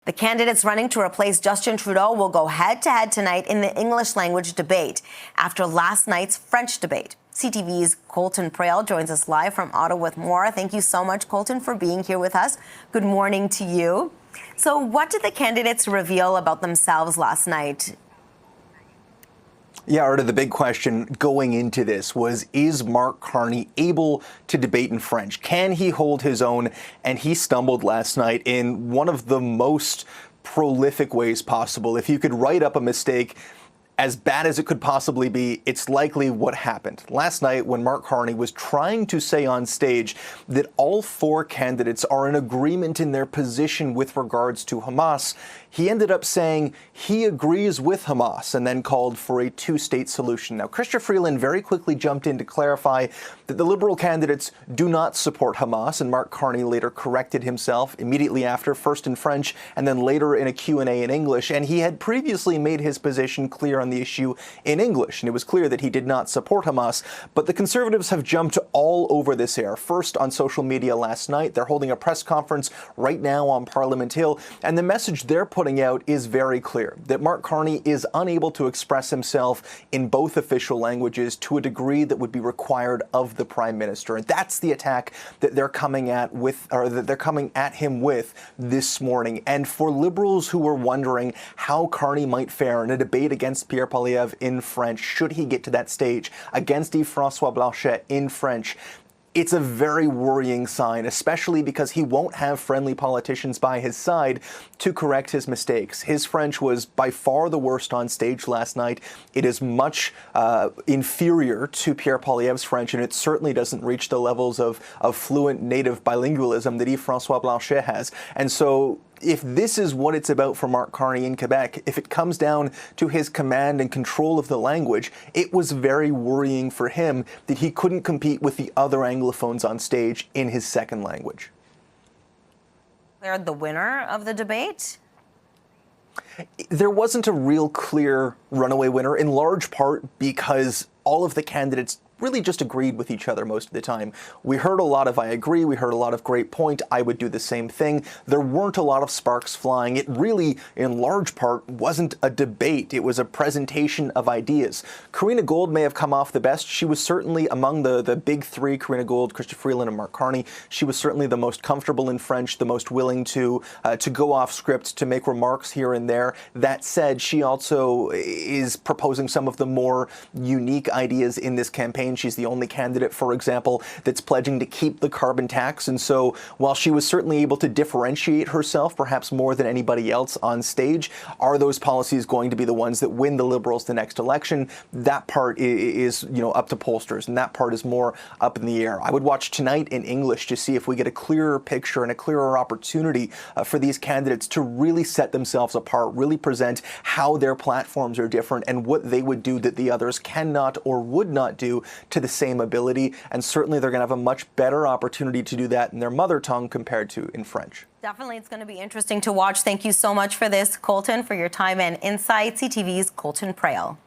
The candidates running to replace Justin Trudeau will go head-to-head tonight in the English language debate after last night's French debate. CTV's Colton Praill joins us live from Ottawa with more. Thank you so much, Colton, for being here with us. Good morning to you. So what did the candidates reveal about themselves last night? Yeah, Arda, the big question going into this was, is Mark Carney able to debate in French? Can he hold his own? And he stumbled last night in one of the most prolific ways possible. If you could write up a mistake as bad as it could possibly be, it's likely what happened. Last night, when Mark Carney was trying to say on stage that all four candidates are in agreement in their position with regards to Hamas, he ended up saying he agrees with Hamas and then called for a two-state solution. Now, Praill very quickly jumped in to clarify that the Liberal candidates do not support Hamas, and Mark Carney later corrected himself immediately after, first in French and then later in a Q&A in English. And he had previously made his position clear on the issue in English, and it was clear that he did not support Hamas. But the Conservatives have jumped all over this air. First on social media last night, they're holding a press conference right now on Parliament Hill, and the message they're putting out is very clear, that Mark Carney is unable to express himself in both official languages to a degree that would be required of the Prime Minister. And that's the attack that they're coming at him with this morning. And for Liberals who were wondering how Carney might fare in a debate against Pierre Poilievre in French, should he get to that stage, against Yves-François Blanchet in French, it's a very worrying sign, especially because he won't have friendly politicians by his side to correct his mistakes. His French was by far the worst on stage last night. It is much inferior to Pierre Poilievre's French, and it certainly doesn't reach the levels of fluent native bilingualism that Yves-François Blanchet has. And so if this is what it's about for Mark Carney in Quebec, if it comes down to his command and control of the language, it was very worrying for him that he couldn't compete with the other Anglophones on stage in his second language. Declared the winner of the debate? There wasn't a real clear runaway winner, in large part because all of the candidates really just agreed with each other most of the time. We heard a lot of "I agree," we heard a lot of "great point," "I would do the same thing." There weren't a lot of sparks flying. It really, in large part, wasn't a debate. It was a presentation of ideas. Karina Gold may have come off the best. She was certainly among the big three, Karina Gold, Praill, and Mark Carney. She was certainly the most comfortable in French, the most willing to go off script, to make remarks here and there. That said, she also is proposing some of the more unique ideas in this campaign. She's the only candidate, for example, that's pledging to keep the carbon tax. And so while she was certainly able to differentiate herself, perhaps more than anybody else on stage, are those policies going to be the ones that win the Liberals the next election? That part is, up to pollsters, and that part is more up in the air. I would watch tonight in English to see if we get a clearer picture and a clearer opportunity for these candidates to really set themselves apart, really present how their platforms are different and what they would do that the others cannot or would not do to the same ability. And certainly they're going to have a much better opportunity to do that in their mother tongue compared to in French. Definitely, it's going to be interesting to watch. Thank you so much for this, Colton, for your time and insight. CTV's Colton Praill.